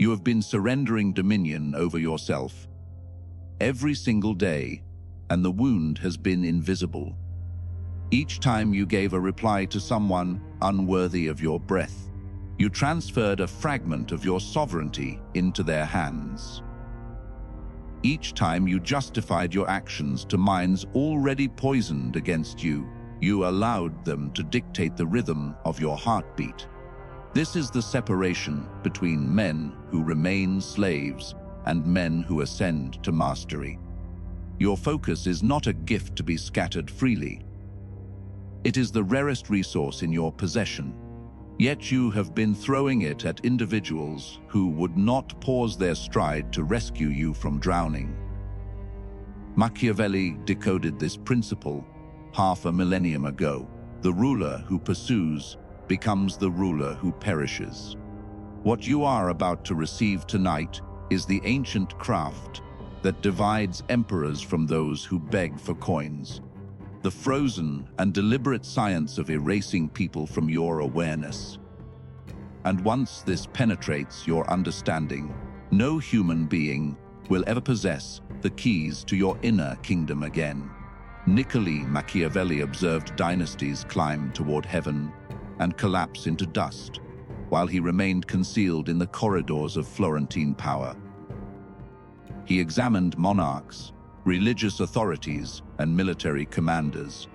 You have been surrendering dominion over yourself every single day, and the wound has been invisible. Each time you gave a reply to someone unworthy of your breath, you transferred a fragment of your sovereignty into their hands. Each time you justified your actions to minds already poisoned against you, you allowed them to dictate the rhythm of your heartbeat. This is the separation between men who remain slaves and men who ascend to mastery. Your focus is not a gift to be scattered freely. It is the rarest resource in your possession, yet you have been throwing it at individuals who would not pause their stride to rescue you from drowning. Machiavelli decoded this principle half a millennium ago. The ruler who pursues becomes the ruler who perishes. What you are about to receive tonight is the ancient craft that divides emperors from those who beg for coins. The frozen and deliberate science of erasing people from your awareness. And once this penetrates your understanding, no human being will ever possess the keys to your inner kingdom again. Niccolò Machiavelli observed dynasties climb toward heaven and collapse into dust, while he remained concealed in the corridors of Florentine power. He examined monarchs, religious authorities, and military commanders.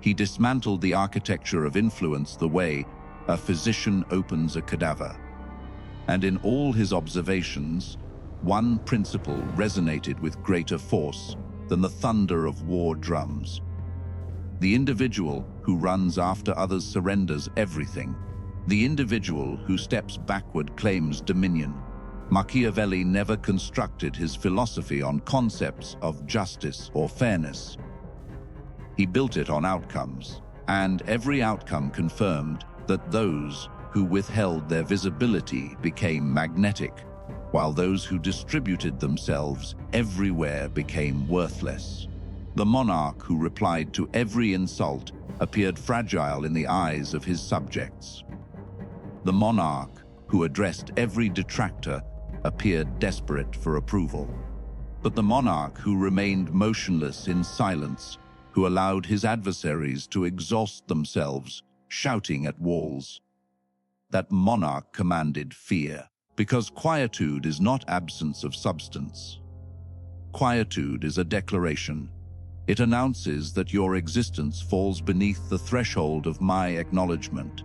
He dismantled the architecture of influence the way a physician opens a cadaver. And in all his observations, one principle resonated with greater force than the thunder of war drums. The individual who runs after others surrenders everything. The individual who steps backward claims dominion. Machiavelli never constructed his philosophy on concepts of justice or fairness. He built it on outcomes, and every outcome confirmed that those who withheld their visibility became magnetic, while those who distributed themselves everywhere became worthless. The monarch who replied to every insult appeared fragile in the eyes of his subjects. The monarch who addressed every detractor appeared desperate for approval. But the monarch who remained motionless in silence, who allowed his adversaries to exhaust themselves, shouting at walls, that monarch commanded fear, because quietude is not absence of substance. Quietude is a declaration. It announces that your existence falls beneath the threshold of my acknowledgement.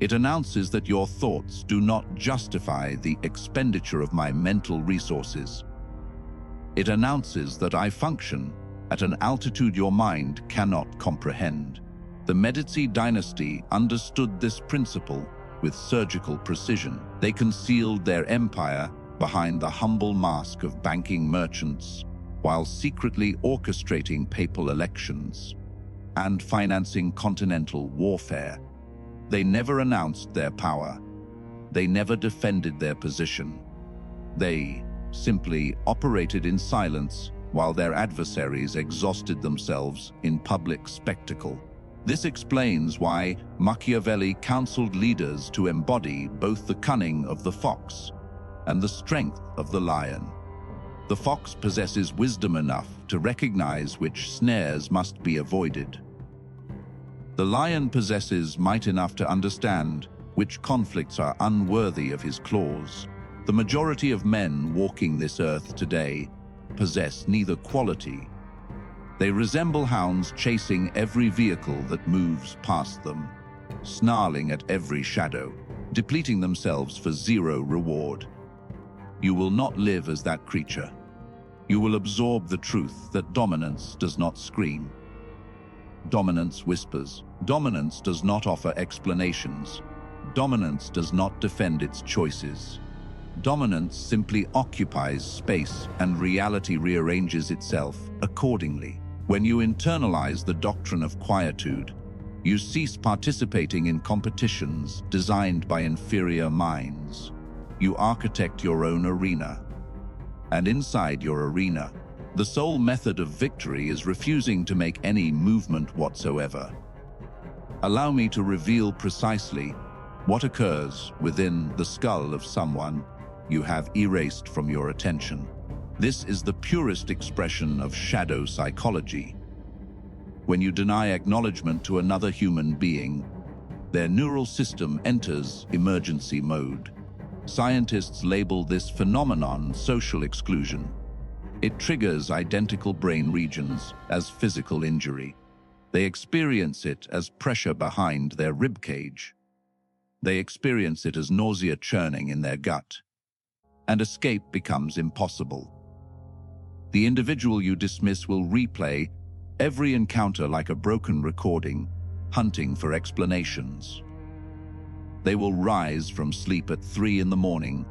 It announces that your thoughts do not justify the expenditure of my mental resources. It announces that I function at an altitude your mind cannot comprehend. The Medici dynasty understood this principle with surgical precision. They concealed their empire behind the humble mask of banking merchants, while secretly orchestrating papal elections and financing continental warfare. They never announced their power. They never defended their position. They simply operated in silence while their adversaries exhausted themselves in public spectacle. This explains why Machiavelli counseled leaders to embody both the cunning of the fox and the strength of the lion. The fox possesses wisdom enough to recognize which snares must be avoided. The lion possesses might enough to understand which conflicts are unworthy of his claws. The majority of men walking this earth today possess neither quality. They resemble hounds chasing every vehicle that moves past them, snarling at every shadow, depleting themselves for zero reward. You will not live as that creature. You will absorb the truth that dominance does not scream. Dominance whispers. Dominance does not offer explanations. Dominance does not defend its choices. Dominance simply occupies space, and reality rearranges itself accordingly. When you internalize the doctrine of quietude, you cease participating in competitions designed by inferior minds. You architect your own arena. And inside your arena, the sole method of victory is refusing to make any movement whatsoever. Allow me to reveal precisely what occurs within the skull of someone you have erased from your attention. This is the purest expression of shadow psychology. When you deny acknowledgement to another human being, their neural system enters emergency mode. Scientists label this phenomenon social exclusion. It triggers identical brain regions as physical injury. They experience it as pressure behind their ribcage. They experience it as nausea churning in their gut. And escape becomes impossible. The individual you dismiss will replay every encounter like a broken recording, hunting for explanations. They will rise from sleep at 3 in the morning,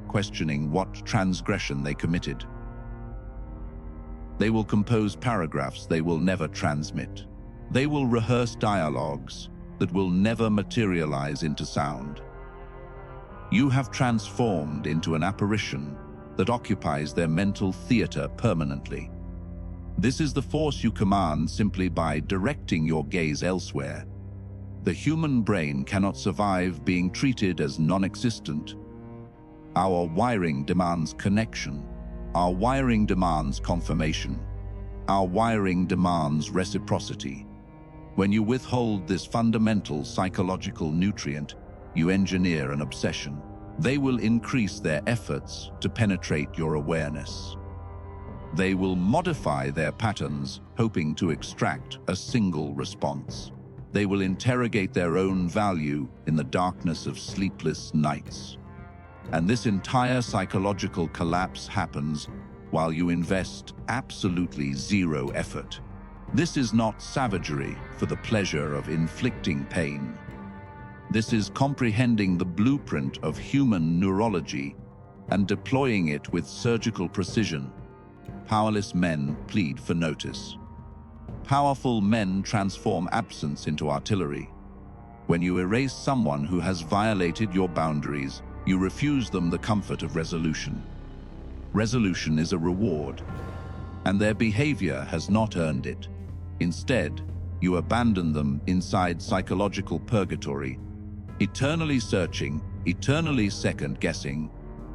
questioning what transgression they committed. They will compose paragraphs they will never transmit. They will rehearse dialogues that will never materialize into sound. You have transformed into an apparition that occupies their mental theater permanently. This is the force you command simply by directing your gaze elsewhere. The human brain cannot survive being treated as non-existent. Our wiring demands connection. Our wiring demands confirmation. Our wiring demands reciprocity. When you withhold this fundamental psychological nutrient, you engineer an obsession. They will increase their efforts to penetrate your awareness. They will modify their patterns, hoping to extract a single response. They will interrogate their own value in the darkness of sleepless nights. And this entire psychological collapse happens while you invest absolutely zero effort. This is not savagery for the pleasure of inflicting pain. This is comprehending the blueprint of human neurology and deploying it with surgical precision. Powerless men plead for notice. Powerful men transform absence into artillery. When you erase someone who has violated your boundaries, you refuse them the comfort of resolution. Resolution is a reward, and their behavior has not earned it. Instead, you abandon them inside psychological purgatory, eternally searching, eternally second-guessing,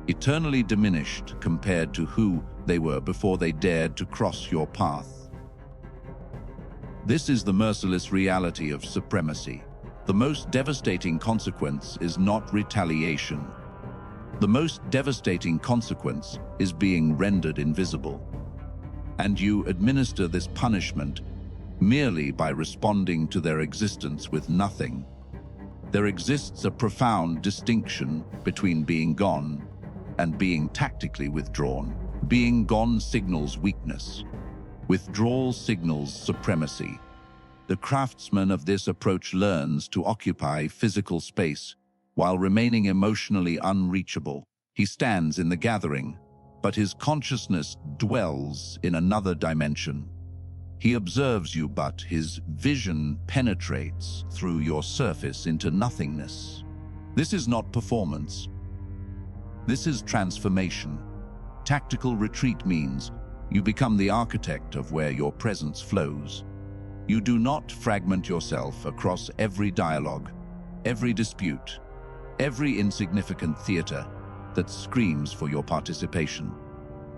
eternally diminished compared to who they were before they dared to cross your path. This is the merciless reality of supremacy. The most devastating consequence is not retaliation. The most devastating consequence is being rendered invisible. And you administer this punishment merely by responding to their existence with nothing. There exists a profound distinction between being gone and being tactically withdrawn. Being gone signals weakness. Withdrawal signals supremacy. The craftsman of this approach learns to occupy physical space while remaining emotionally unreachable. He stands in the gathering, but his consciousness dwells in another dimension. He observes you, but his vision penetrates through your surface into nothingness. This is not performance. This is transformation. Tactical retreat means you become the architect of where your presence flows. You do not fragment yourself across every dialogue, every dispute, every insignificant theater that screams for your participation.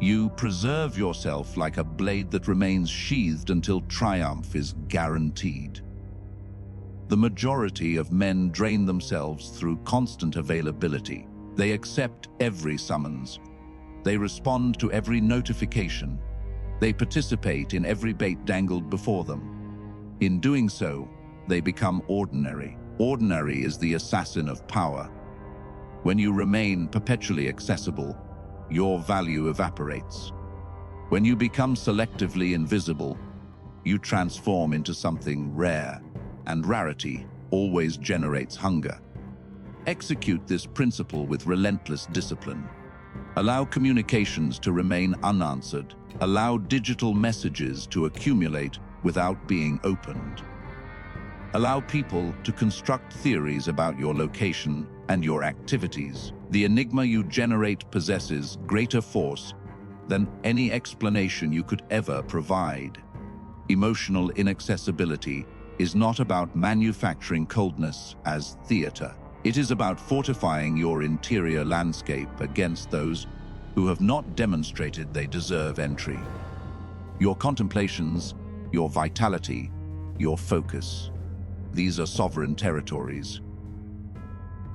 You preserve yourself like a blade that remains sheathed until triumph is guaranteed. The majority of men drain themselves through constant availability. They accept every summons. They respond to every notification. They participate in every bait dangled before them. In doing so, they become ordinary. Ordinary is the assassin of power. When you remain perpetually accessible, your value evaporates. When you become selectively invisible, you transform into something rare, and rarity always generates hunger. Execute this principle with relentless discipline. Allow communications to remain unanswered. Allow digital messages to accumulate without being opened. Allow people to construct theories about your location and your activities. The enigma you generate possesses greater force than any explanation you could ever provide. Emotional inaccessibility is not about manufacturing coldness as theater. It is about fortifying your interior landscape against those who have not demonstrated they deserve entry. Your contemplations, your vitality, your focus. These are sovereign territories.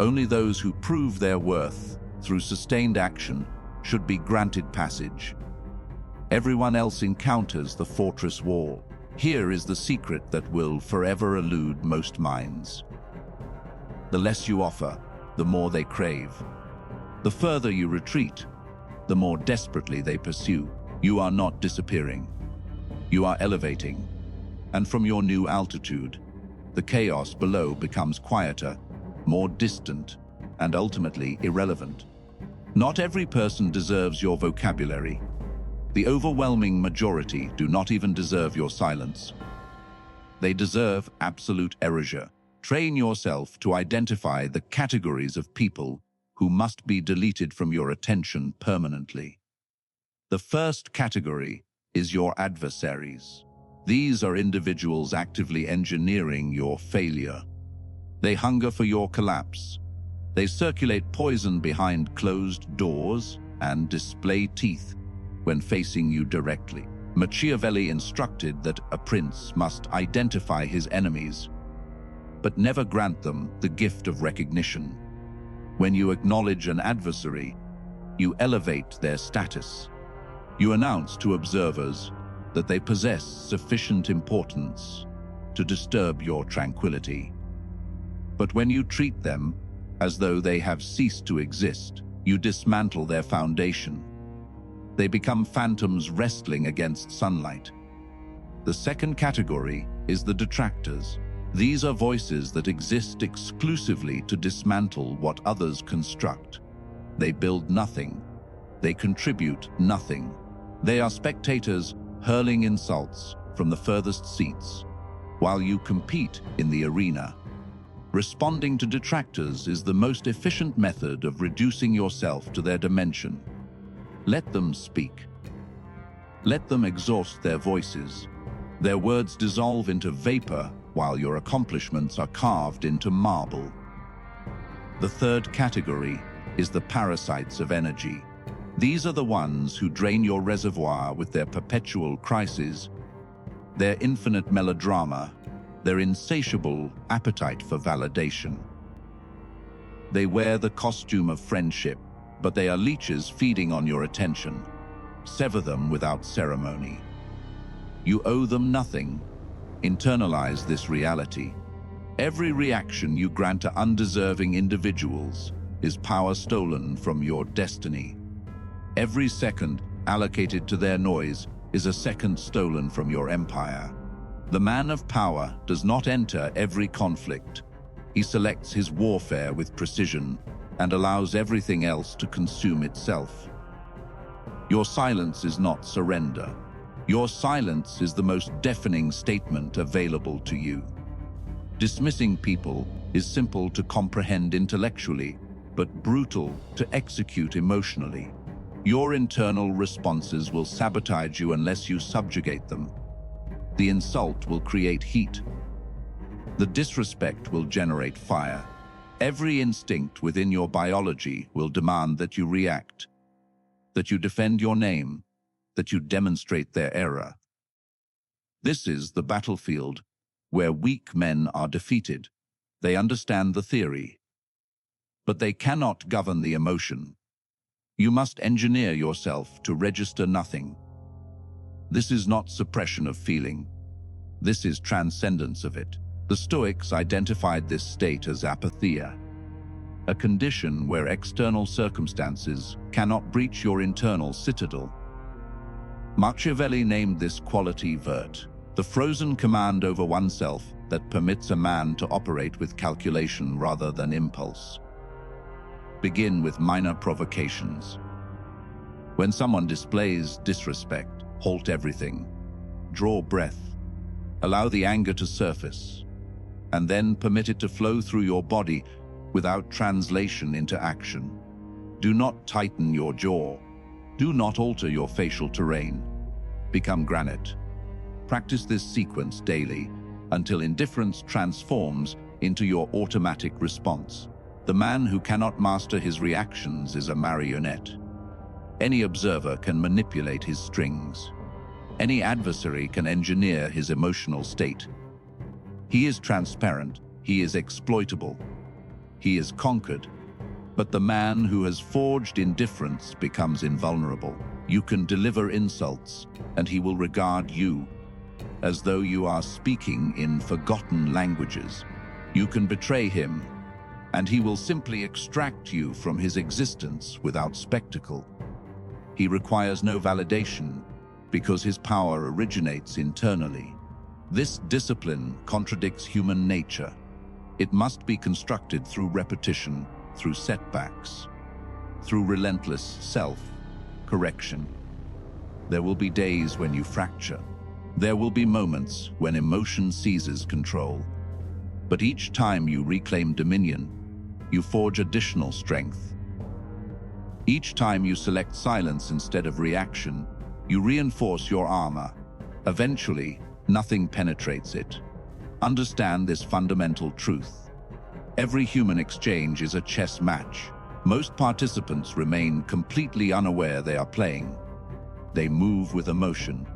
Only those who prove their worth through sustained action should be granted passage. Everyone else encounters the fortress wall. Here is the secret that will forever elude most minds. The less you offer, the more they crave. The further you retreat, the more desperately they pursue. You are not disappearing. You are elevating. And from your new altitude, the chaos below becomes quieter, more distant, and ultimately irrelevant. Not every person deserves your vocabulary. The overwhelming majority do not even deserve your silence. They deserve absolute erasure. Train yourself to identify the categories of people who must be deleted from your attention permanently. The first category is your adversaries. These are individuals actively engineering your failure. They hunger for your collapse. They circulate poison behind closed doors and display teeth when facing you directly. Machiavelli instructed that a prince must identify his enemies, but never grant them the gift of recognition. When you acknowledge an adversary, you elevate their status. You announce to observers that they possess sufficient importance to disturb your tranquility. But when you treat them as though they have ceased to exist, you dismantle their foundation. They become phantoms wrestling against sunlight. The second category is the detractors. These are voices that exist exclusively to dismantle what others construct. They build nothing. They contribute nothing. They are spectators hurling insults from the furthest seats, while you compete in the arena. Responding to detractors is the most efficient method of reducing yourself to their dimension. Let them speak. Let them exhaust their voices. Their words dissolve into vapor while your accomplishments are carved into marble. The third category is the parasites of energy. These are the ones who drain your reservoir with their perpetual crises, their infinite melodrama, their insatiable appetite for validation. They wear the costume of friendship, but they are leeches feeding on your attention. Sever them without ceremony. You owe them nothing. Internalize this reality. Every reaction you grant to undeserving individuals is power stolen from your destiny. Every second allocated to their noise is a second stolen from your empire. The man of power does not enter every conflict. He selects his warfare with precision and allows everything else to consume itself. Your silence is not surrender. Your silence is the most deafening statement available to you. Dismissing people is simple to comprehend intellectually, but brutal to execute emotionally. Your internal responses will sabotage you unless you subjugate them. The insult will create heat. The disrespect will generate fire. Every instinct within your biology will demand that you react, that you defend your name, that you demonstrate their error. This is the battlefield where weak men are defeated. They understand the theory, but they cannot govern the emotion. You must engineer yourself to register nothing. This is not suppression of feeling. This is transcendence of it. The Stoics identified this state as apatheia, a condition where external circumstances cannot breach your internal citadel. Machiavelli named this quality vert, the frozen command over oneself that permits a man to operate with calculation rather than impulse. Begin with minor provocations. When someone displays disrespect, halt everything. Draw breath. Allow the anger to surface, and then permit it to flow through your body without translation into action. Do not tighten your jaw. Do not alter your facial terrain. Become granite. Practice this sequence daily until indifference transforms into your automatic response. The man who cannot master his reactions is a marionette. Any observer can manipulate his strings. Any adversary can engineer his emotional state. He is transparent, he is exploitable, he is conquered. But the man who has forged indifference becomes invulnerable. You can deliver insults, and he will regard you as though you are speaking in forgotten languages. You can betray him, and he will simply extract you from his existence without spectacle. He requires no validation, because his power originates internally. This discipline contradicts human nature. It must be constructed through repetition, through setbacks, through relentless self-correction. There will be days when you fracture. There will be moments when emotion seizes control. But each time you reclaim dominion, you forge additional strength. Each time you select silence instead of reaction, you reinforce your armor. Eventually, nothing penetrates it. Understand this fundamental truth. Every human exchange is a chess match. Most participants remain completely unaware they are playing. They move with emotion.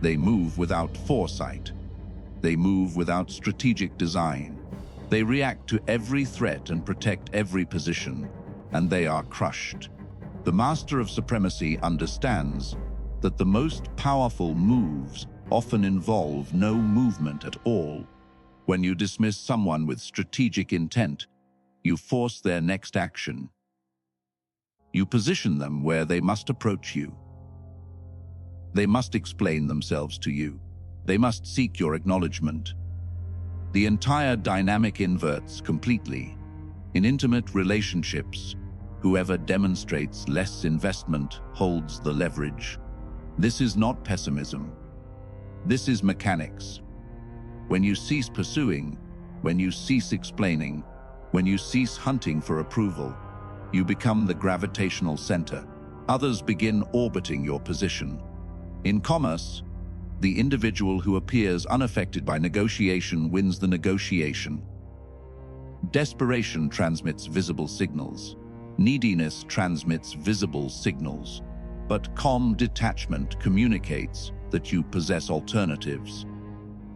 They move without foresight. They move without strategic design. They react to every threat and protect every position, and they are crushed. The master of supremacy understands that the most powerful moves often involve no movement at all. When you dismiss someone with strategic intent, you force their next action. You position them where they must approach you. They must explain themselves to you. They must seek your acknowledgement. The entire dynamic inverts completely. In intimate relationships, whoever demonstrates less investment holds the leverage. This is not pessimism. This is mechanics. When you cease pursuing, when you cease explaining, when you cease hunting for approval, you become the gravitational center. Others begin orbiting your position. In commerce, the individual who appears unaffected by negotiation wins the negotiation. Desperation transmits visible signals. Neediness transmits visible signals. But calm detachment communicates that you possess alternatives,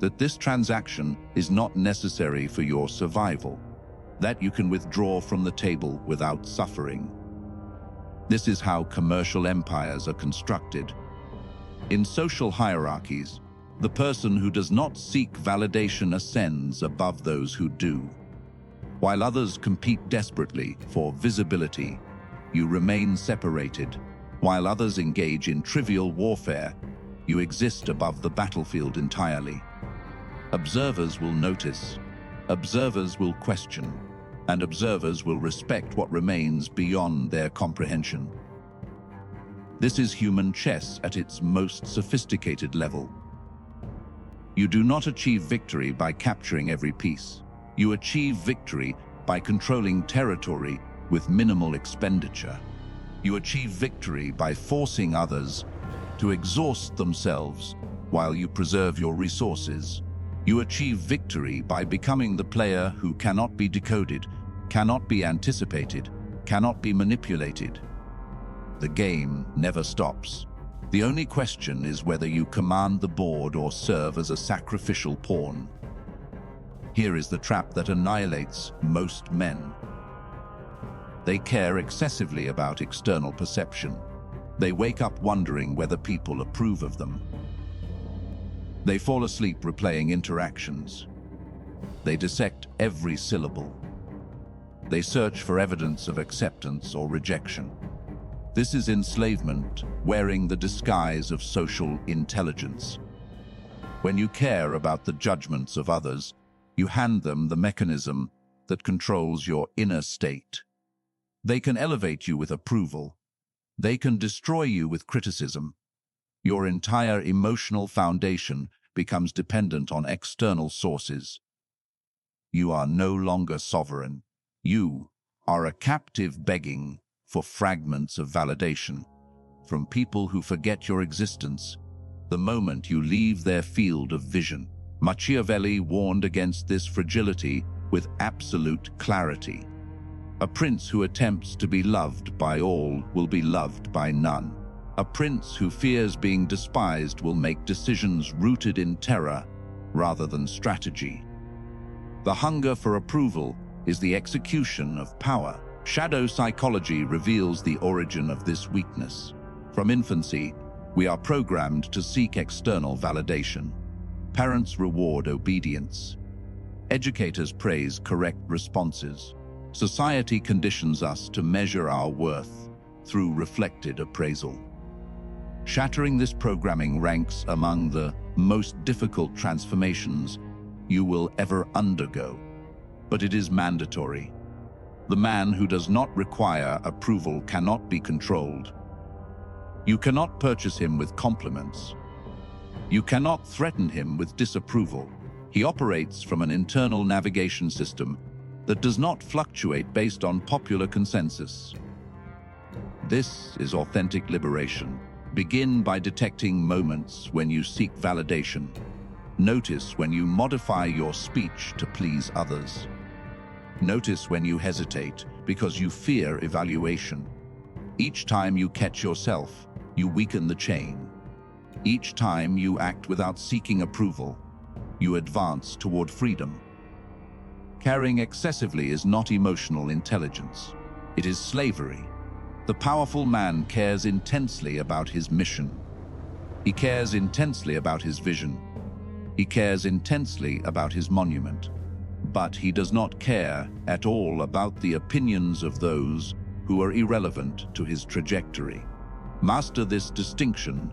that this transaction is not necessary for your survival, that you can withdraw from the table without suffering. This is how commercial empires are constructed. In social hierarchies, the person who does not seek validation ascends above those who do. While others compete desperately for visibility, you remain separated. While others engage in trivial warfare, you exist above the battlefield entirely. Observers will notice, observers will question, and observers will respect what remains beyond their comprehension. This is human chess at its most sophisticated level. You do not achieve victory by capturing every piece. You achieve victory by controlling territory with minimal expenditure. You achieve victory by forcing others to exhaust themselves while you preserve your resources. You achieve victory by becoming the player who cannot be decoded, cannot be anticipated, cannot be manipulated. The game never stops. The only question is whether you command the board or serve as a sacrificial pawn. Here is the trap that annihilates most men. They care excessively about external perception. They wake up wondering whether people approve of them. They fall asleep replaying interactions. They dissect every syllable. They search for evidence of acceptance or rejection. This is enslavement, wearing the disguise of social intelligence. When you care about the judgments of others, you hand them the mechanism that controls your inner state. They can elevate you with approval. They can destroy you with criticism. Your entire emotional foundation becomes dependent on external sources. You are no longer sovereign. You are a captive begging for fragments of validation from people who forget your existence the moment you leave their field of vision. Machiavelli warned against this fragility with absolute clarity. A prince who attempts to be loved by all will be loved by none. A prince who fears being despised will make decisions rooted in terror rather than strategy. The hunger for approval is the execution of power. Shadow psychology reveals the origin of this weakness. From infancy, we are programmed to seek external validation. Parents reward obedience. Educators praise correct responses. Society conditions us to measure our worth through reflected appraisal. Shattering this programming ranks among the most difficult transformations you will ever undergo, but it is mandatory. The man who does not require approval cannot be controlled. You cannot purchase him with compliments. You cannot threaten him with disapproval. He operates from an internal navigation system that does not fluctuate based on popular consensus. This is authentic liberation. Begin by detecting moments when you seek validation. Notice when you modify your speech to please others. Notice when you hesitate because you fear evaluation. Each time you catch yourself, you weaken the chain. Each time you act without seeking approval, you advance toward freedom. Caring excessively is not emotional intelligence. It is slavery. The powerful man cares intensely about his mission. He cares intensely about his vision. He cares intensely about his monument. But he does not care at all about the opinions of those who are irrelevant to his trajectory. Master this distinction,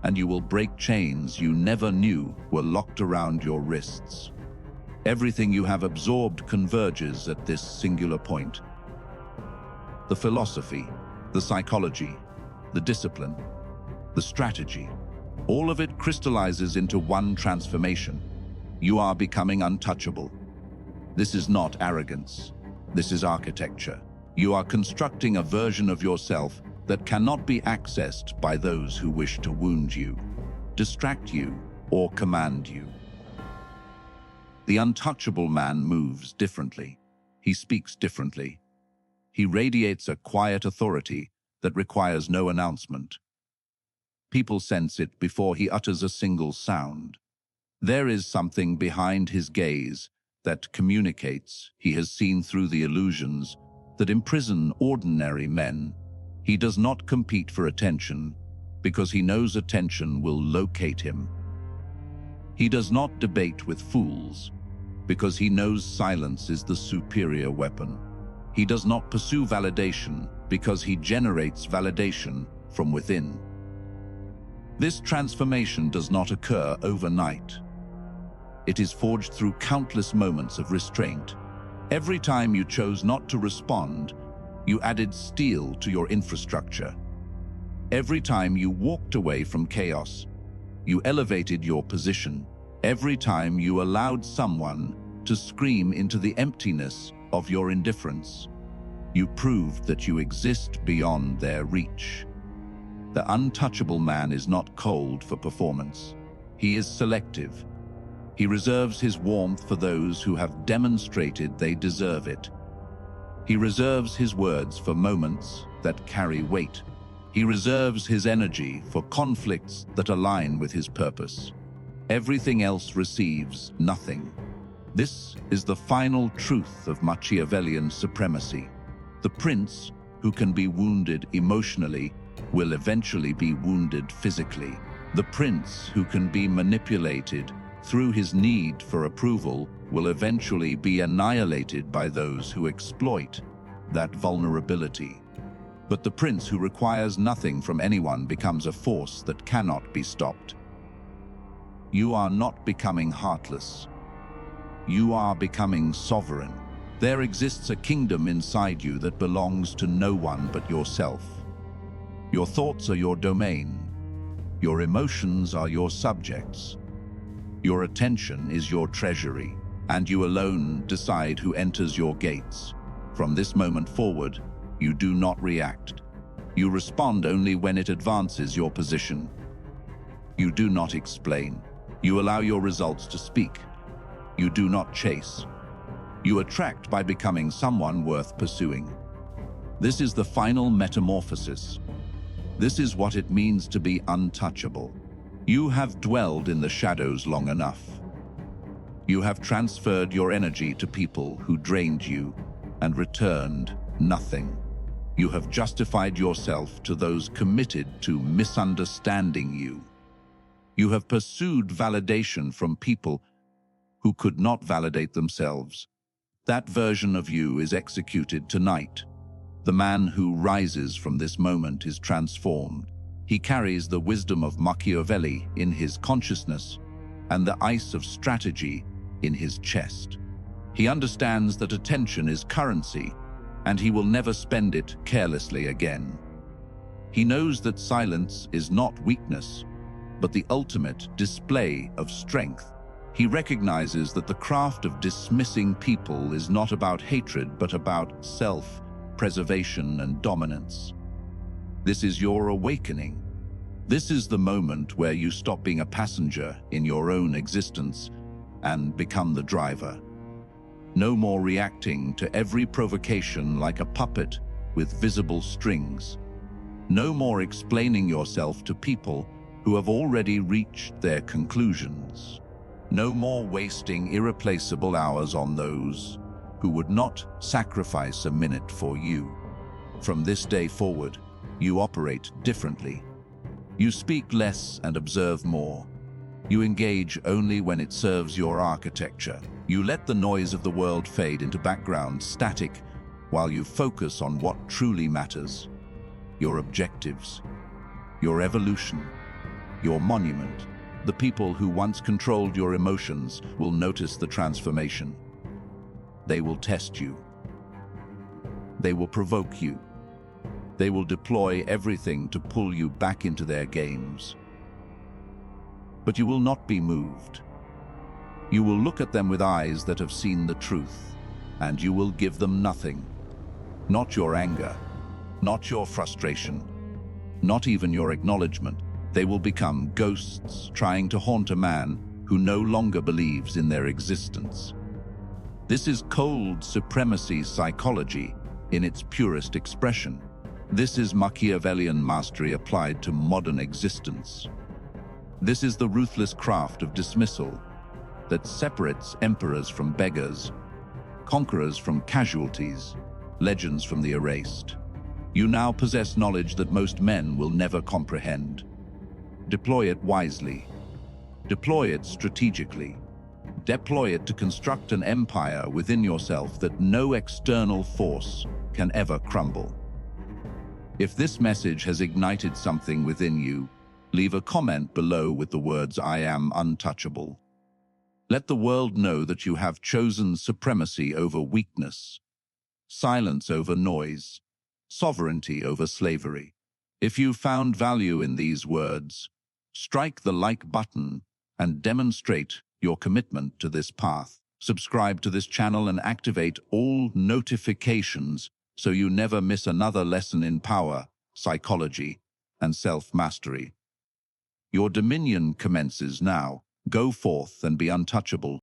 and you will break chains you never knew were locked around your wrists. Everything you have absorbed converges at this singular point. The philosophy, the psychology, the discipline, the strategy, all of it crystallizes into one transformation. You are becoming untouchable. This is not arrogance. This is architecture. You are constructing a version of yourself that cannot be accessed by those who wish to wound you, distract you, or command you. The untouchable man moves differently. He speaks differently. He radiates a quiet authority that requires no announcement. People sense it before he utters a single sound. There is something behind his gaze that communicates he has seen through the illusions that imprison ordinary men. He does not compete for attention because he knows attention will locate him. He does not debate with fools because he knows silence is the superior weapon. He does not pursue validation because he generates validation from within. This transformation does not occur overnight. It is forged through countless moments of restraint. Every time you chose not to respond, you added steel to your infrastructure. Every time you walked away from chaos, you elevated your position. Every time you allowed someone to scream into the emptiness of your indifference, you proved that you exist beyond their reach. The untouchable man is not cold for performance. He is selective. He reserves his warmth for those who have demonstrated they deserve it. He reserves his words for moments that carry weight. He reserves his energy for conflicts that align with his purpose. Everything else receives nothing. This is the final truth of Machiavellian supremacy. The prince who can be wounded emotionally will eventually be wounded physically. The prince who can be manipulated through his need for approval will eventually be annihilated by those who exploit that vulnerability. But the prince who requires nothing from anyone becomes a force that cannot be stopped. You are not becoming heartless. You are becoming sovereign. There exists a kingdom inside you that belongs to no one but yourself. Your thoughts are your domain. Your emotions are your subjects. Your attention is your treasury, and you alone decide who enters your gates. From this moment forward, you do not react. You respond only when it advances your position. You do not explain. You allow your results to speak. You do not chase. You attract by becoming someone worth pursuing. This is the final metamorphosis. This is what it means to be untouchable. You have dwelled in the shadows long enough. You have transferred your energy to people who drained you and returned nothing. You have justified yourself to those committed to misunderstanding you. You have pursued validation from people who could not validate themselves. That version of you is executed tonight. The man who rises from this moment is transformed. He carries the wisdom of Machiavelli in his consciousness and the ice of strategy in his chest. He understands that attention is currency, and he will never spend it carelessly again. He knows that silence is not weakness, but the ultimate display of strength. He recognizes that the craft of dismissing people is not about hatred, but about self-preservation and dominance. This is your awakening. This is the moment where you stop being a passenger in your own existence and become the driver. No more reacting to every provocation like a puppet with visible strings. No more explaining yourself to people who have already reached their conclusions. No more wasting irreplaceable hours on those who would not sacrifice a minute for you. From this day forward, you operate differently. You speak less and observe more. You engage only when it serves your architecture. You let the noise of the world fade into background static while you focus on what truly matters. Your objectives, your evolution, your monument. The people who once controlled your emotions will notice the transformation. They will test you. They will provoke you. They will deploy everything to pull you back into their games. But you will not be moved. You will look at them with eyes that have seen the truth, and you will give them nothing. Not your anger, not your frustration, not even your acknowledgement. They will become ghosts trying to haunt a man who no longer believes in their existence. This is cold supremacy psychology in its purest expression. This is Machiavellian mastery applied to modern existence. This is the ruthless craft of dismissal that separates emperors from beggars, conquerors from casualties, legends from the erased. You now possess knowledge that most men will never comprehend. Deploy it wisely. Deploy it strategically. Deploy it to construct an empire within yourself that no external force can ever crumble. If this message has ignited something within you, leave a comment below with the words, "I am untouchable." Let the world know that you have chosen supremacy over weakness, silence over noise, sovereignty over slavery. If you found value in these words, strike the like button and demonstrate your commitment to this path. Subscribe to this channel and activate all notifications so you never miss another lesson in power, psychology, and self-mastery. Your dominion commences now. Go forth and be untouchable.